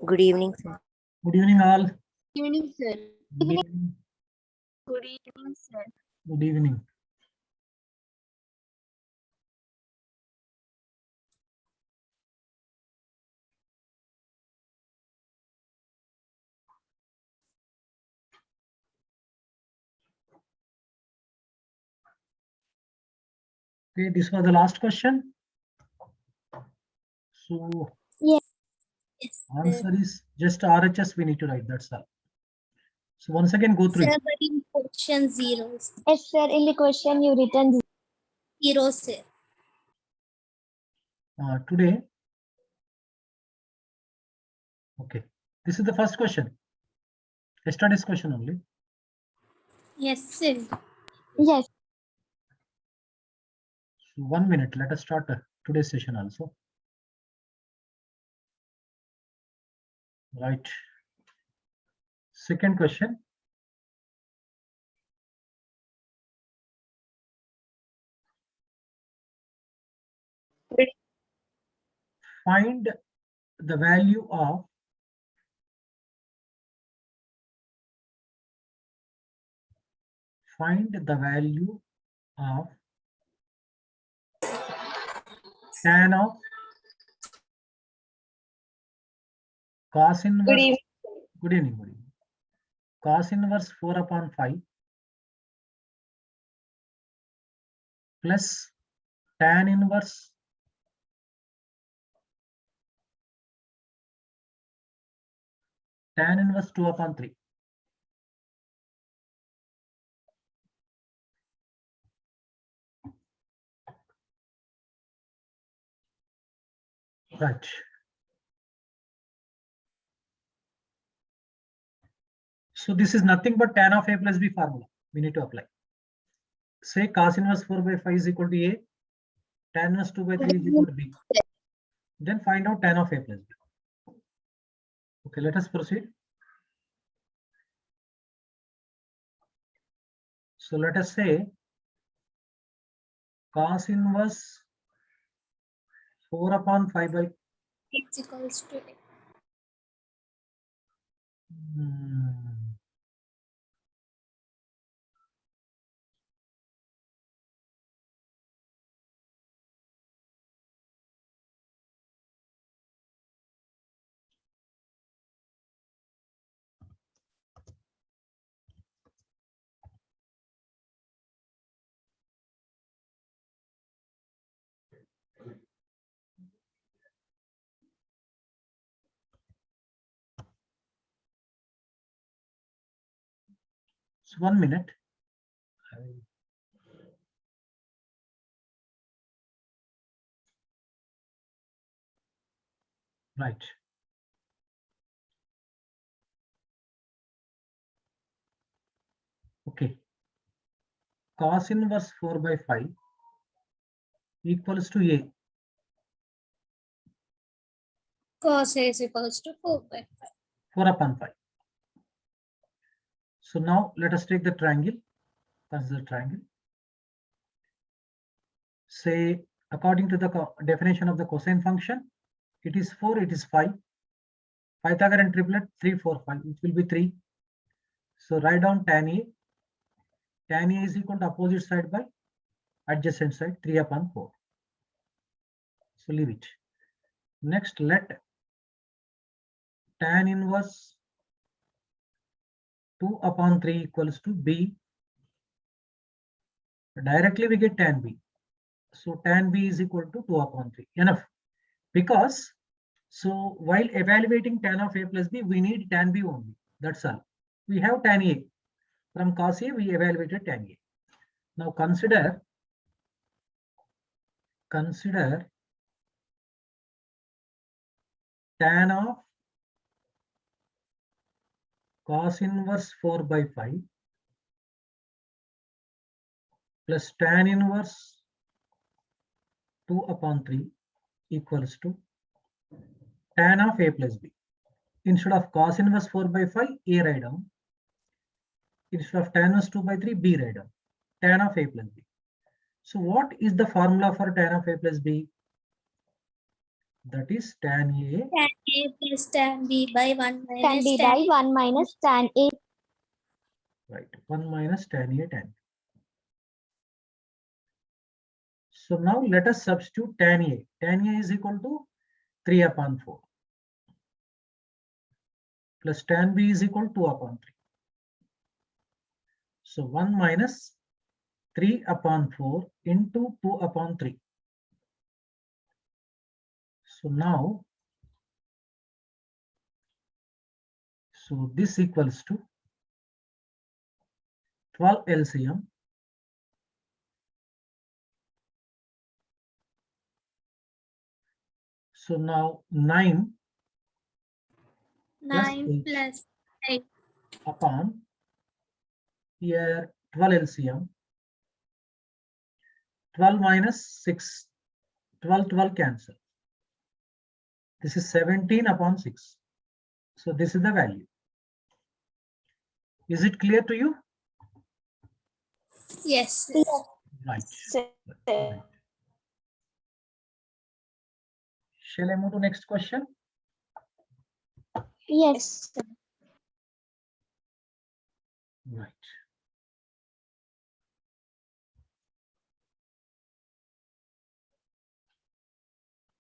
Good evening, sir. Good evening, all. Good evening, sir. Good evening. Good evening, sir. Good evening. Okay, this was the last question. So Yes. answer is just RHS we need to write, that's all. So once again go through Sir, it. but in question zeros. Yes, sir. In the question you written Zero, sir. Today. Okay, this is the first question. Yesterday's question only. Yes, sir. yes. So 1 minute, let us start today's session also. Right. Second question. Find the value of tan of cos inverse. Good evening. Good evening. Cos inverse 4/5 plus tan inverse 2/3. Right. So this is nothing but tan of A plus B formula. We need to apply. Say cos inverse 4/5 is equal to A, tan inverse 2/3 is equal to B. Then find out tan of A plus B. Okay, let us proceed. So let us say cos inverse 4/5 by It's equals to so 1 minute. Right. Okay. Cos inverse 4/5 equals to A. cos A is equals to 4/5. 4/5. So now let us take the triangle. Consider triangle. Say according to the definition of the cosine function, it is 4, it is 5. Pythagorean triplet 3, 4, 5. It will be 3. So write down tan A. Tan A is equal to opposite side by adjacent side 3/4. So leave it. Next, let tan inverse 2/3 equals to B. Directly we get tan B. So tan B is equal to 2/3. Enough. Because so while evaluating tan of A plus B, we need tan B only. That's all. We have tan A. From cos A, we evaluated tan A. Now consider consider tan of cos inverse 4 by 5 plus tan inverse 2 upon 3 equals to tan of a plus b. Instead of cos inverse 4 by 5, a write down. Instead of tan inverse 2 by 3, b write down. Tan of a plus b. So what is the formula for tan of a plus b? That is tan a. Tan A plus tan B by 1 Tan minus B tan by 1 minus tan A. Right, 1 minus tan a tan. So now let us substitute tan a. Tan a is equal to 3 upon 4 plus tan b is equal to 2 upon 3. So 1 minus 3 upon 4 into 2 upon 3. So now, so this equals to 12 LCM. So now 9 plus 9 8 plus 8. upon here 12 LCM. 12 minus 6, 12 cancel. This is 17 upon 6. So this is the value. Is it clear to you? Yes. Right. Sir. Right. Shall I move to next question? Yes. Sir. Right.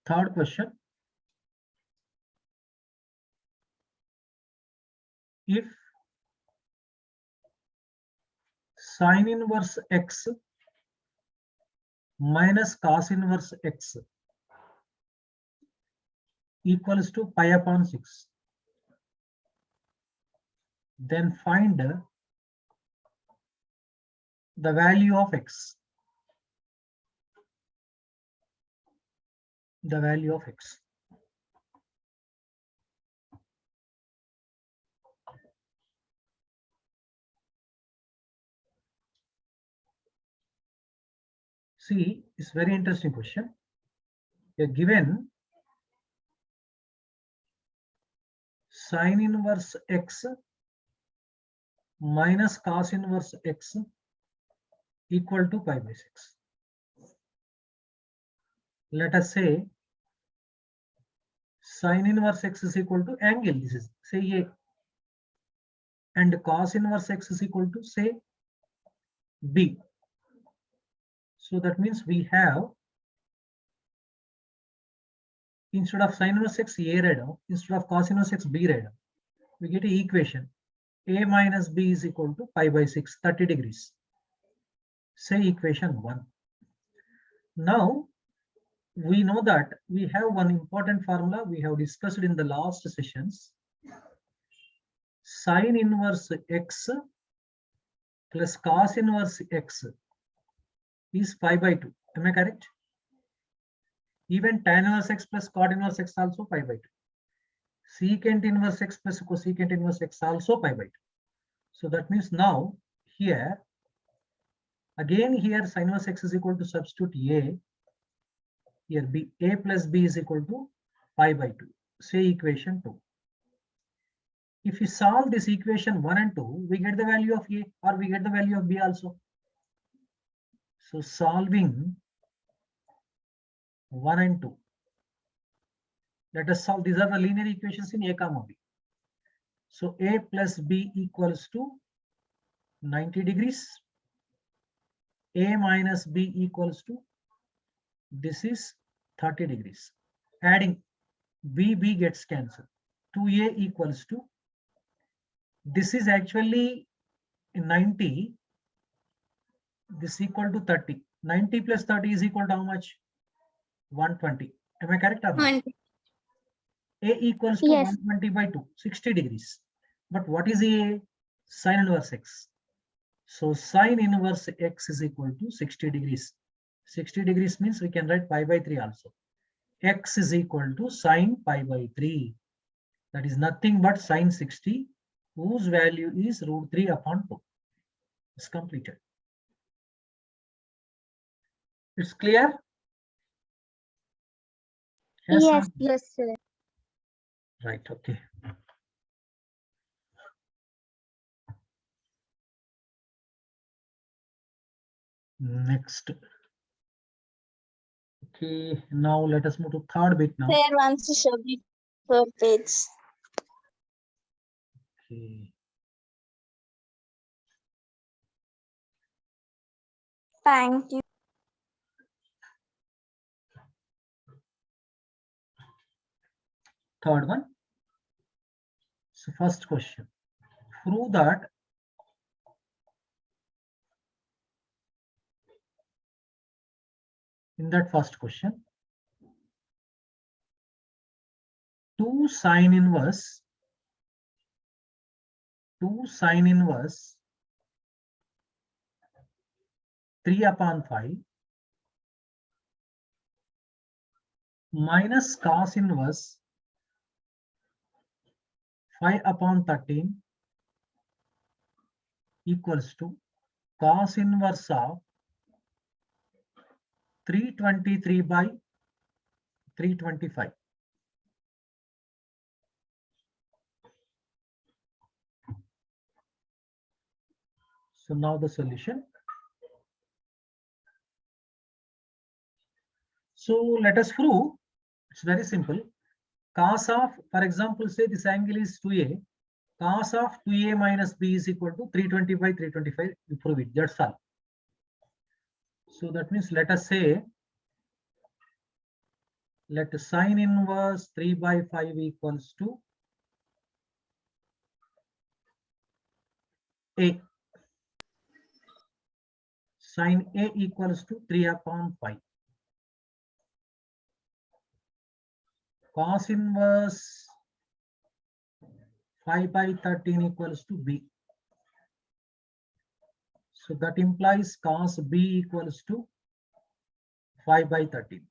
Third question. If sin inverse x minus cos inverse x equals to pi upon 6, then find the value of x. The value of x. See, it's very interesting question. You're given sin inverse x minus cos inverse x equal to pi by 6. Let us say sin inverse x is equal to angle, this is say A, and cos inverse x is equal to say B. So that means we have, instead of sin inverse x A write down, instead of cos inverse x B write down, we get an equation A minus B is equal to pi by 6, 30 degrees. Say equation 1. Now we know that we have one important formula we have discussed in the last sessions. Sin inverse x plus cos inverse x is pi by 2. Am I correct? Even tan inverse x plus cot inverse x also pi by 2. Secant inverse x plus cosecant inverse x also pi by 2. So that means now here, again here sin inverse x is equal to substitute A. Here B, A plus B is equal to pi by 2. Say equation 2. If we solve this equation 1 and 2, we get the value of A or we get the value of B also. So solving 1 and 2. Let us solve. These are the linear equations in A comma B. So A plus B equals to 90 degrees. A minus B equals to, this is 30 degrees. Adding B gets cancelled. 2A equals to, this is actually 90. This equal to 30. 90 plus 30 is equal to how much? 120. Am I correct or not? 1. A equals to Yes. 120 by 2, 60 degrees. But what is A? Sin inverse x. So sin inverse x is equal to 60 degrees. 60 degrees means we can write pi by 3 also. X is equal to sine pi by 3. That is nothing but sine 60, whose value is root 3 upon 2. It's completed. It's clear? Yes, Yes, sir? yes, sir. Right, okay. Next. Okay, now let us move to third bit now. Sir wants to show me 4 page. Okay. Thank you. Third one. So first question. Prove that in that first question, 2 sine inverse 3 upon 5 minus cos inverse 5 upon 13 equals to cos inverse of 323 by 325. So now the solution. So let us prove. It's very simple. Cos of, for example, say this angle is 2a. Cos of 2a minus b is equal to 320 by 325. You prove it. That's all. So that means let us say, let sine inverse 3 by 5 equals to a. Sine a equals to 3 upon 5. Cos inverse 5 by 13 equals to b. So that implies cos b equals to 5 by 13.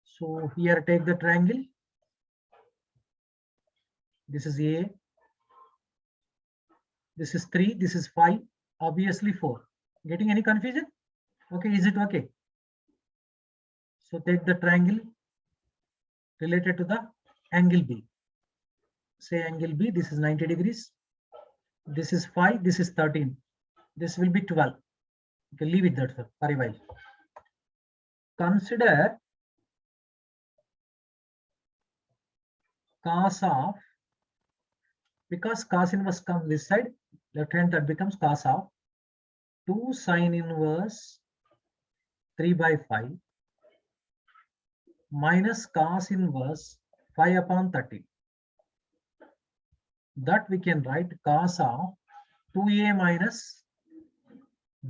So here take the triangle. This is a. This is 3. This is 5. Obviously 4. Getting any confusion? Okay, is it okay? So take the triangle related to the angle B. Say angle B, this is 90 degrees. This is 5, this is 13. This will be 12. Okay, leave it that for a while. Consider cos of, because cos inverse comes this side, left hand, that becomes cos of 2 sine inverse 3 by 5 minus cos inverse 5 upon 13. That we can write cos of 2a minus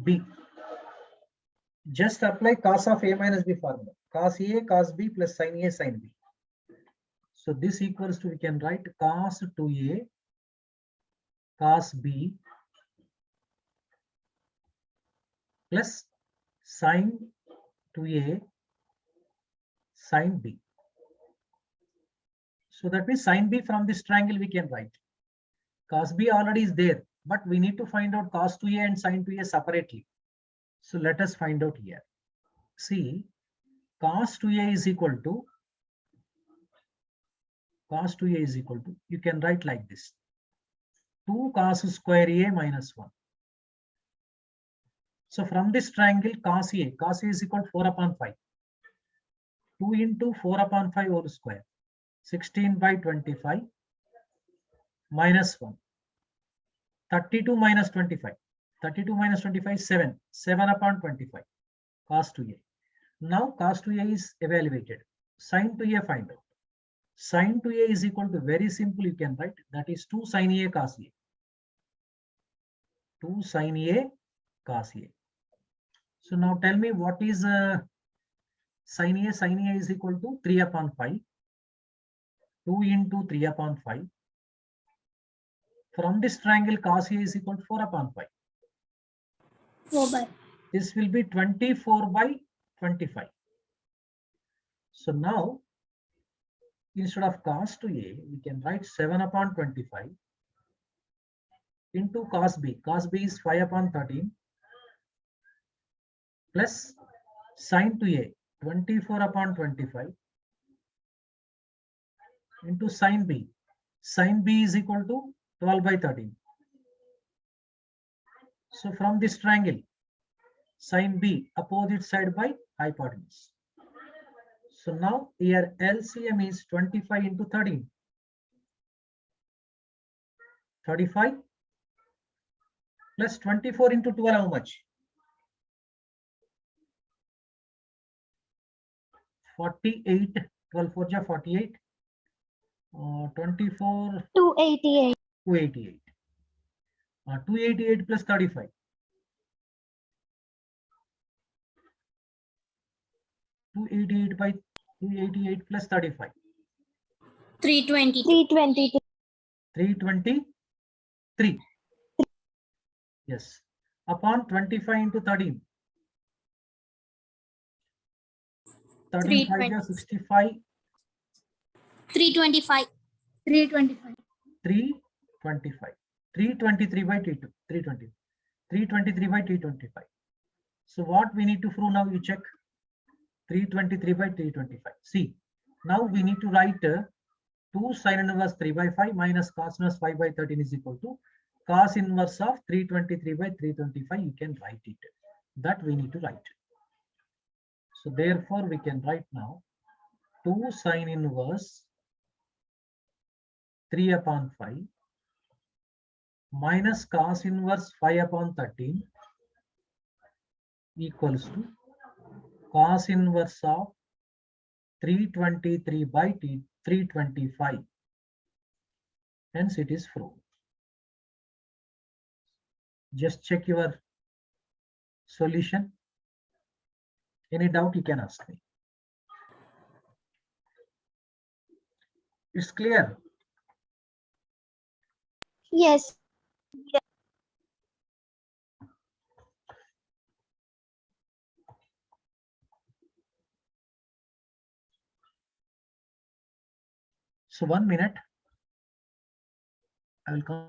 b. Just apply cos of a minus b formula. Cos a cos b plus sin a sin b. So this equals to, we can write cos 2a cos b plus sin 2a sin b. So that means sin b from this triangle we can write. Cos b already is there, but we need to find out cos 2a and sin 2a separately. So let us find out here. See, cos 2a is equal to, you can write like this. 2 cos square a minus 1. So from this triangle cos a is equal to 4 upon 5. 2 into 4 upon 5 whole square. 16 by 25 minus 1. 32 minus 25. 32 minus 25 is 7. 7 upon 25. Cos 2a. Now cos 2a is evaluated. Sin 2a find out. Sin 2a is equal to, very simple you can write, that is 2 sin a cos a. 2 sin a cos a. So now tell me what is sin a? Sin a is equal to 3 upon 5. 2 into 3 upon 5. From this triangle cos a is equal to 4 upon 5. 4 by. This will be 24 by 25. So now, instead of cos 2a, we can write 7 upon 25 into cos b. Cos b is 5 upon 13 plus sin 2a, 24 upon 25 into sin b. Sin b is equal to 12 by 13. So from this triangle, sin b, opposite side by hypotenuse. So now here LCM is 25 into 13. 35 plus 24 into 12, how much? 48, 12 4 ja 48, 24, 288. 288. 288 plus 35. 288 by 288 plus 35. 320. 322. 323. Yes. Upon 25 into 13. 13 5 ja 65. 325. 325. 325. 323 by 320. 323 by 325. So what we need to prove now, you check. 323 by 325. See, now we need to write 2 sin inverse 3 by 5 minus cos inverse 5 by 13 is equal to cos inverse of 323 by 325. You can write it. That we need to write. So therefore we can write now 2 sin inverse 3 upon 5 minus cos inverse 5 upon 13 equals to cos inverse of 323 by 325. Hence it is proved. Just check your solution. Any doubt you can ask me. It's clear. Yes. So 1 minute. I will come.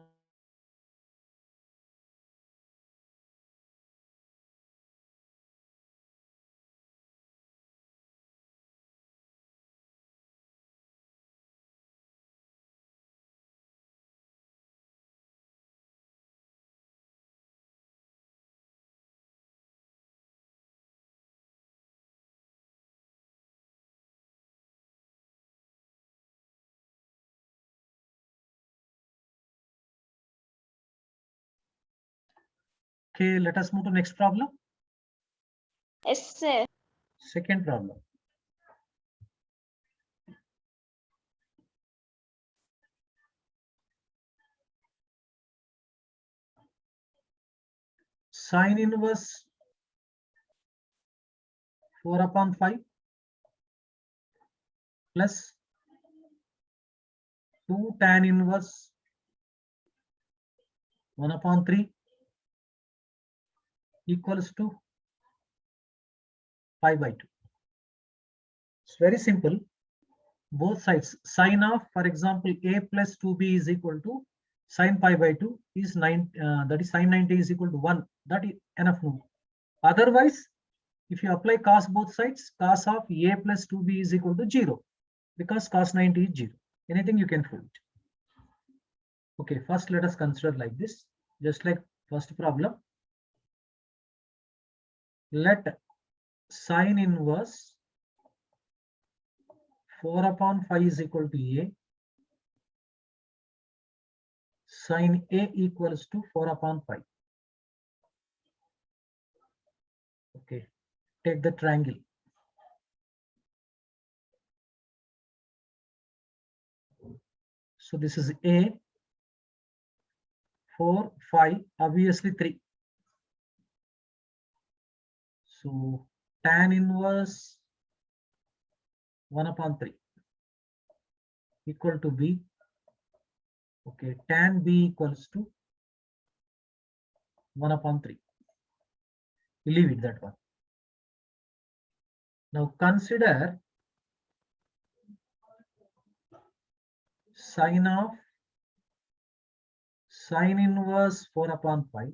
Okay, let us move to next problem. Yes, sir. Second problem. Sin inverse 4 upon 5 plus 2 tan inverse 1 upon 3 equals to 5 by 2. It's very simple. Both sides, sine of, for example, a plus 2b is equal to sine pi by 2 is 9, that is sine 90 is equal to 1. That is enough now. Otherwise, if you apply cos both sides, cos of a plus 2b is equal to 0 because cos 90 is 0. Anything you can prove it. Okay, first let us consider like this, just like first problem. Let sine inverse 4 upon 5 is equal to a. Sine a equals to 4 upon 5. Okay, take the triangle. So this is a, 4, 5, obviously 3. So tan inverse 1 upon 3 equal to b. Okay, tan b equals to 1 upon 3. We leave it that one. Now consider sine of sine inverse 4 upon 5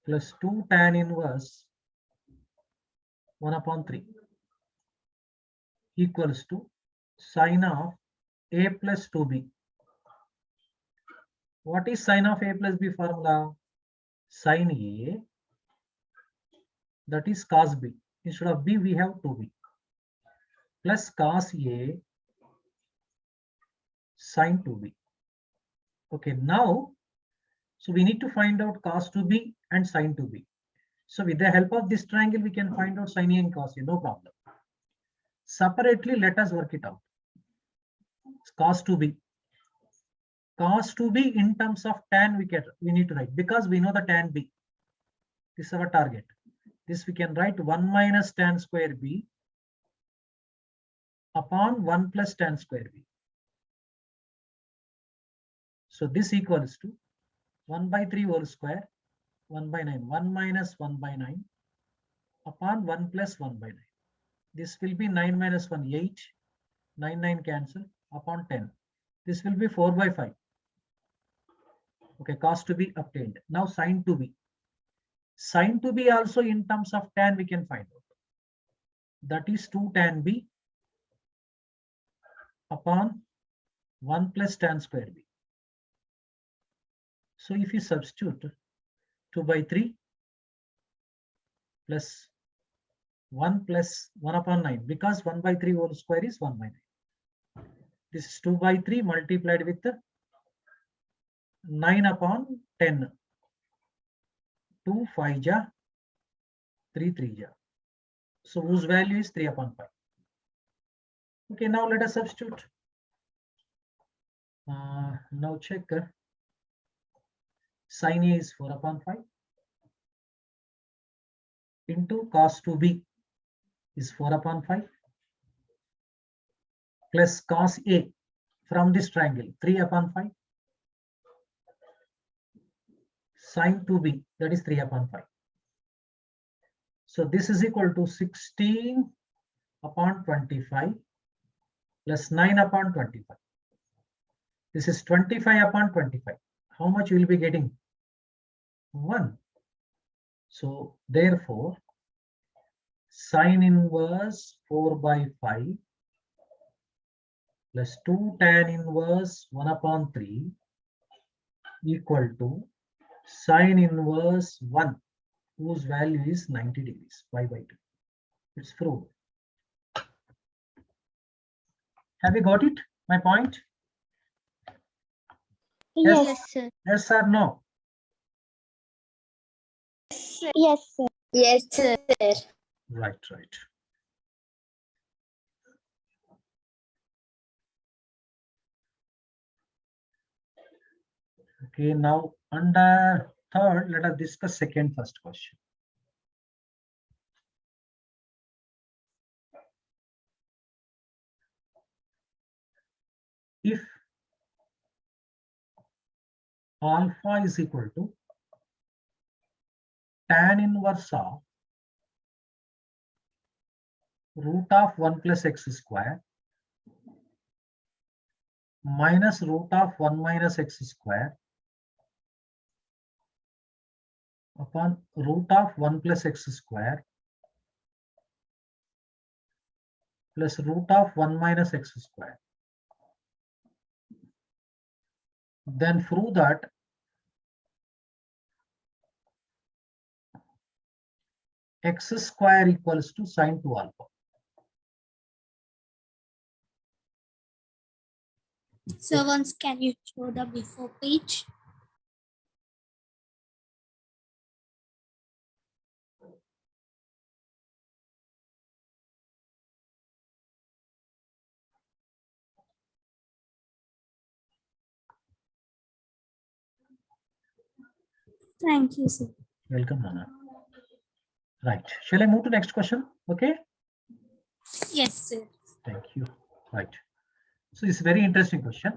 plus 2 tan inverse 1 upon 3 equals to sine of a plus 2b. What is sine of a plus b formula? Sine a, that is cos b. Instead of b, we have 2b plus cos a sine 2b. Okay, now, so we need to find out cos 2b and sine 2b. So with the help of this triangle, we can find out sine a and cos a, no problem. Separately, let us work it out. Cos 2b. Cos 2b in terms of tan we need to write, because we know the tan b. This is our target. This we can write 1 minus tan square b upon 1 plus tan square b. So this equals to 1 by 3 whole square, 1 by 9, 1 minus 1 by 9 upon 1 plus 1 by 9. This will be 9 minus 1, 8, 9, 9 cancel upon 10. This will be 4 by 5. Okay, cos to be obtained. Now sine to be. Sine to be also in terms of tan we can find out. That is 2 tan b upon 1 plus tan square b. So if you substitute 2 by 3 plus 1 plus 1 upon 9, because 1 by 3 whole square is 1 by 9. This is 2 by 3 multiplied with 9 upon 10. 2 5 ja, 3 3 ja. So whose value is 3 upon 5. Okay, now let us substitute. Now check. Sine A is 4 upon 5 into cos 2b is 4 upon 5 plus cos A from this triangle 3 upon 5 sine 2b, that is 3 upon 5. So this is equal to 16 upon 25 plus 9 upon 25. This is 25 upon 25. How much you will be getting? 1. So therefore, sine inverse 4 by 5 plus 2 tan inverse 1 upon 3 equal to sine inverse 1, whose value is 90 degrees, 5 by 2. It's proved. Have you got it? My point? Yes. Yes, sir. Yes or no? Yes, sir. Yes, sir. Right, right. Okay, now under third, let us discuss second first question. If alpha is equal to tan inverse of root of 1 plus x square minus root of 1 minus x square upon root of 1 plus x square plus root of 1 minus x square, then prove that x square equals to sine 2 alpha. So once can you show the before page? Thank you, sir. Welcome, Nana. Right. Shall I move to next question? Okay. Yes, sir. Thank you. Right. So it's a very interesting question.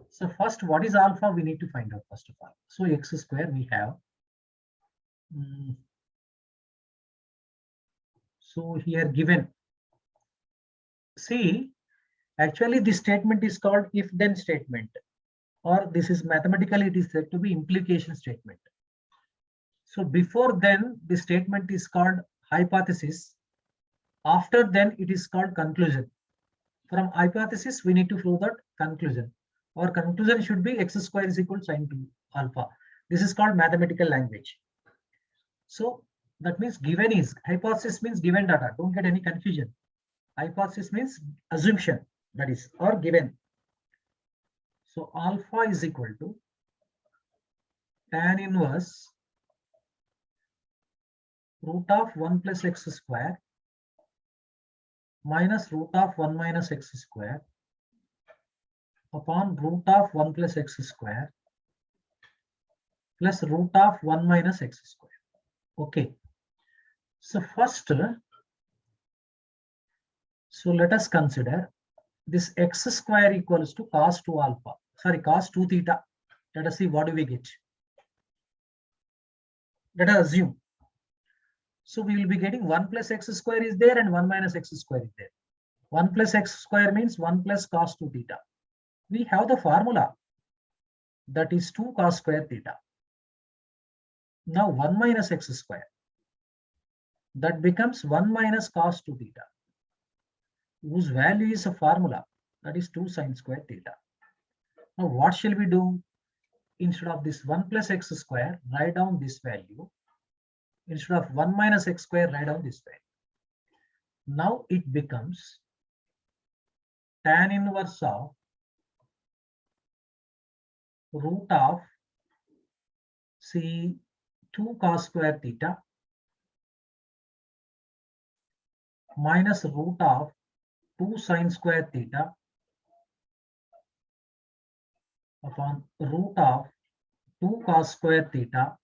So first, what is alpha? We need to find out first of all. So x square we have So here given, see, actually this statement is called if then statement, or this is mathematically it is said to be implication statement. So before then the statement is called hypothesis, after then it is called conclusion. From hypothesis we need to prove that conclusion. Our conclusion should be x square is equal to sine 2 alpha. This is called mathematical language. So that means given is, hypothesis means given data, don't get any confusion. Hypothesis means assumption, that is, or given. So alpha is equal to tan inverse root of 1 plus x square minus root of 1 minus x square upon root of 1 plus x square plus root of 1 minus x square. Okay. So first, so let us consider this x square equals to cos 2 alpha, sorry, cos 2 theta. Let us see what do we get. Let us assume. So we will be getting 1 plus x square is there and 1 minus x square is there. 1 plus x square means 1 plus cos 2 theta. We have the formula, that is 2 cos square theta. Now 1 minus x square, that becomes 1 minus cos 2 theta, whose value is a formula, that is 2 sine square theta. Now what shall we do? Instead of this 1 plus x square, write down this value. Instead of 1 minus x square, write down this value. Now it becomes tan inverse of root of, see, 2 cos square theta minus root of 2 sine square theta upon root of 2 cos square theta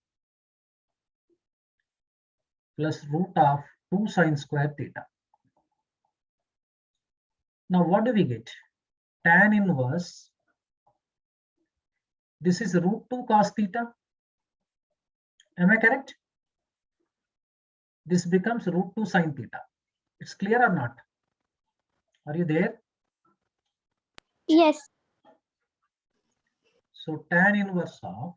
plus root of 2 sine square theta. Now what do we get? Tan inverse, this is root 2 cos theta. Am I correct? This becomes root 2 sine theta. It's clear or not? Are you there? Yes. So tan inverse of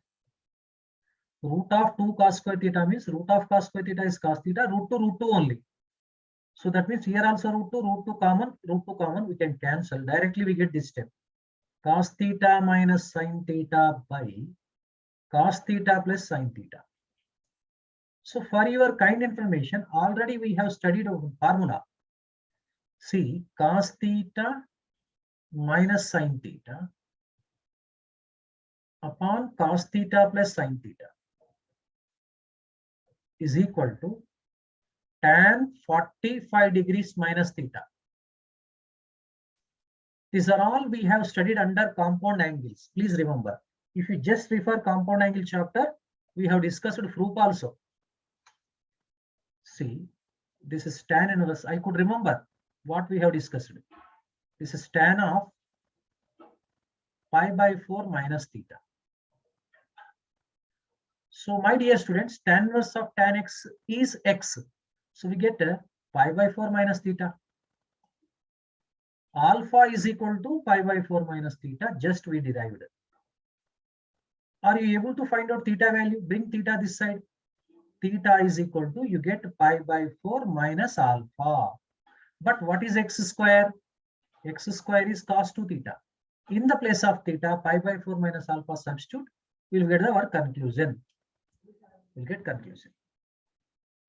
root of 2 cos square theta means root of cos square theta is cos theta, root 2 only. So that means here also root 2 common, we can cancel. Directly we get this step. Cos theta minus sine theta by cos theta plus sine theta. So for your kind information, already we have studied a formula. See, cos theta minus sine theta upon cos theta plus sine theta is equal to tan 45 degrees minus theta. These are all we have studied under compound angles. Please remember, if you just refer compound angle chapter, we have discussed Froop also. See, this is tan inverse. I could remember what we have discussed. This is tan of pi by 4 minus theta. So my dear students, tan inverse of tan x is x. So we get pi by 4 minus theta. Alpha is equal to pi by 4 minus theta, just we derived. Are you able to find out theta value? Bring theta this side. Theta is equal to, you get pi by 4 minus alpha. But what is x square? X square is cos 2 theta. In the place of theta, pi by 4 minus alpha substitute, we'll get our conclusion. We'll get conclusion.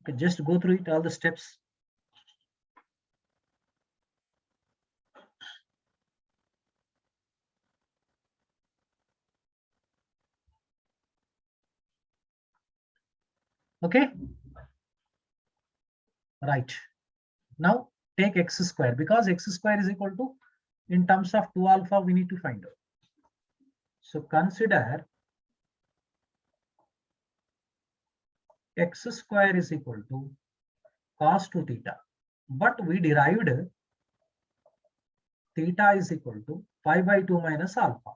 Okay, just go through it, all the steps. Okay. Right. Now take x square, because x square is equal to, in terms of 2 alpha, we need to find out. So consider x square is equal to cos 2 theta. But we derived theta is equal to pi by 2 minus alpha.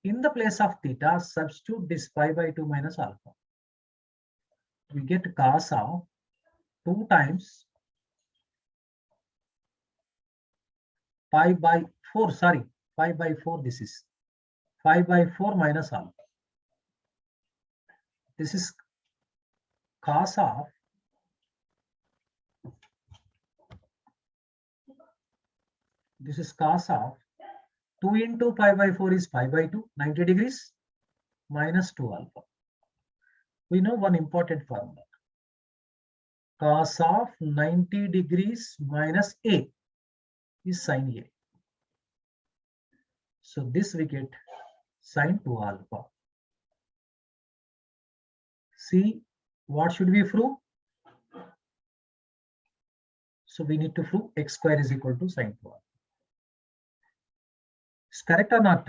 In the place of theta, substitute this pi by 2 minus alpha. we get cos of 2 times 5 by 4, sorry, 5 by 4, this is 5 by 4 minus alpha. This is cos of 2 into 5 by 4 is 5 by 2, 90 degrees minus 2 alpha. We know one important formula. Cos of 90 degrees minus A is sin A. So this we get sin 2 alpha. See, what should we prove? So we need to prove x square is equal to sin 2 alpha. Is correct or not?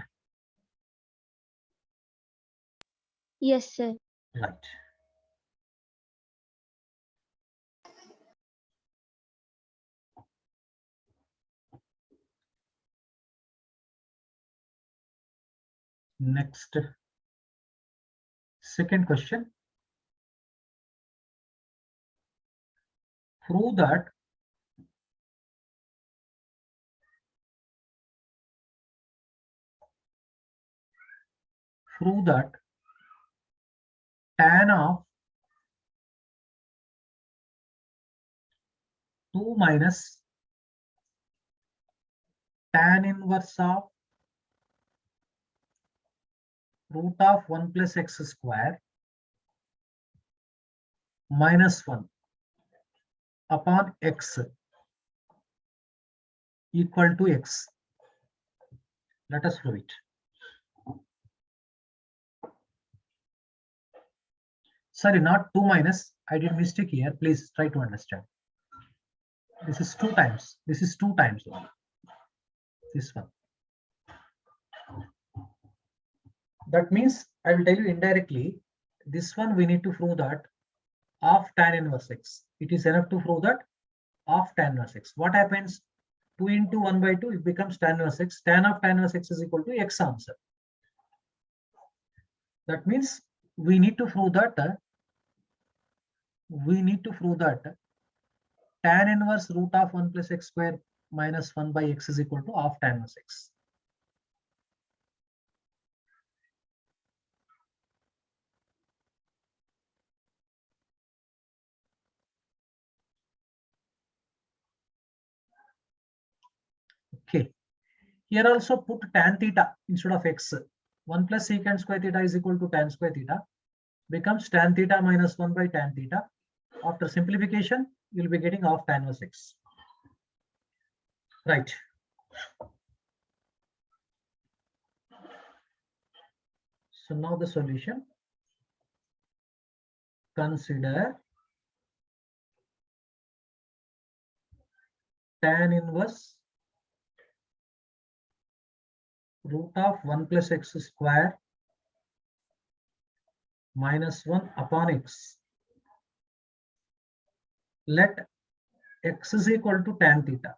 Yes, sir. Right. Next, second question. Prove that tan of 2 minus tan inverse of root of 1 plus x square minus 1 upon x equal to x. Let us prove it. Sorry, not 2 minus. I did mistake here. Please try to understand. This is 2 times. This is 2 times only. This one. That means I will tell you indirectly. This one we need to prove that of tan inverse x. It is enough to prove that of tan inverse x. What happens? 2 into 1 by 2, it becomes tan inverse x. Tan of tan inverse x is equal to x answer. That means we need to prove that tan inverse root of 1 plus x square minus 1 by x is equal to of tan inverse x. Okay. Here also put tan theta instead of x. 1 plus secant square theta is equal to tan square theta. Becomes tan theta minus 1 by tan theta. After simplification, you'll be getting of tan inverse x. Right. So now the solution. Consider tan inverse root of 1 plus x square minus 1 upon x. Let x is equal to tan theta.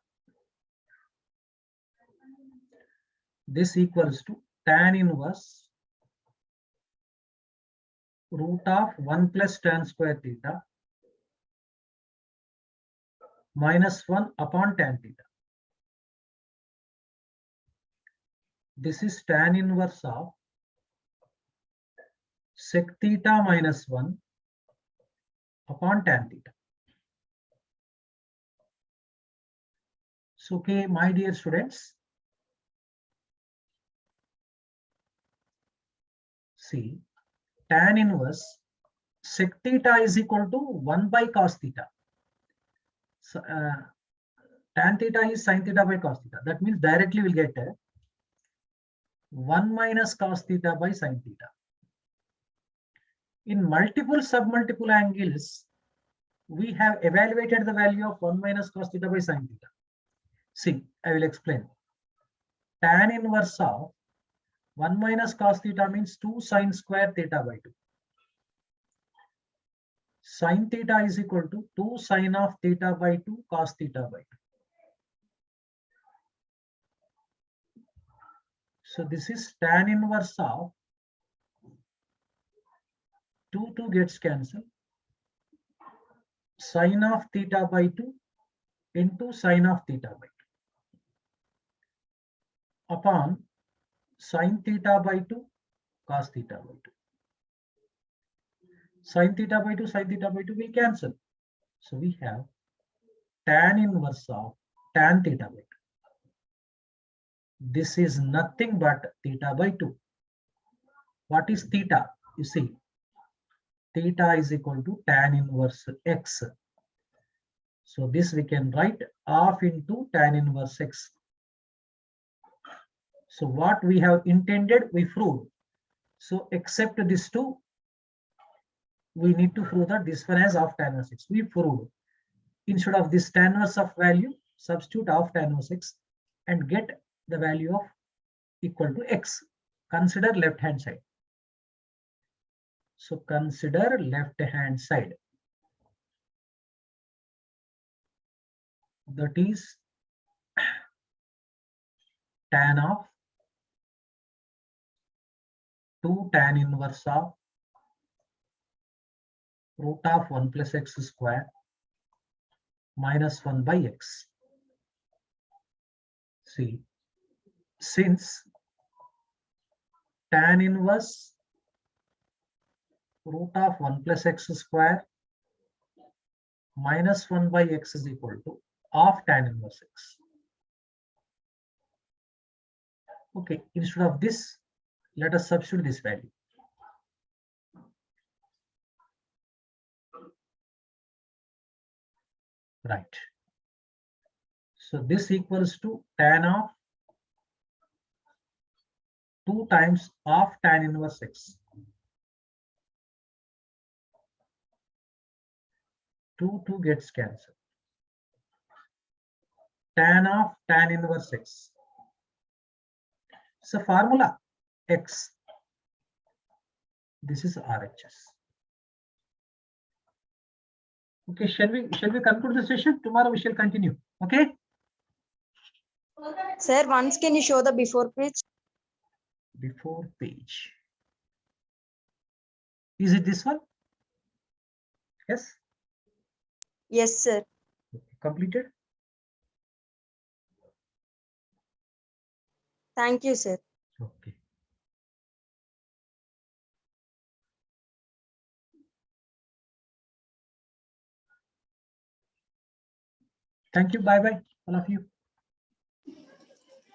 This equals to tan inverse root of 1 plus tan square theta minus 1 upon tan theta. This is tan inverse of sec theta minus 1 upon tan theta. So, okay, my dear students, see, tan inverse sec theta is equal to 1 by cos theta. So, tan theta is sin theta by cos theta. That means directly we'll get 1 minus cos theta by sin theta. In multiple submultiple angles, we have evaluated the value of 1 minus cos theta by sin theta. See, I will explain. Tan inverse of 1 minus cos theta means 2 sin square theta by 2. Sin theta is equal to 2 sin of theta by 2 cos theta by 2. So this is tan inverse of 2 gets cancelled. sine of theta by 2 into sine of theta by 2 upon sine theta by 2 cos theta by 2. Sine theta by 2 sine theta by 2 will cancel. So we have tan inverse of tan theta by 2. This is nothing but theta by 2. What is theta? You see, theta is equal to tan inverse x. So this we can write half into tan inverse x. So what we have intended, we proved. So except this two, we need to prove that this one has half tan inverse x. We proved. Instead of this tan inverse of value, substitute half tan inverse x and get the value of equal to x. Consider left hand side. So consider left hand side. That is tan of 2 tan inverse of root of 1 plus x square minus 1 by x. See, since tan inverse root of 1 plus x square minus 1 by x is equal to half tan inverse x. Okay, instead of this, let us substitute this value. Right. So this equals to tan of 2 times half tan inverse x. 2 gets cancelled. Tan of tan inverse x. So formula x. This is RHS. Okay, shall we conclude the session? Tomorrow we shall continue. Okay. Sir, once can you show the before page? Before page. Is it this one? Yes. Yes, sir. Okay. Completed. Thank you, sir. Okay. Thank you. Bye bye, all of you.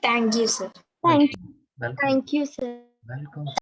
Thank you, sir. Thank Welcome. thank you, sir. Welcome.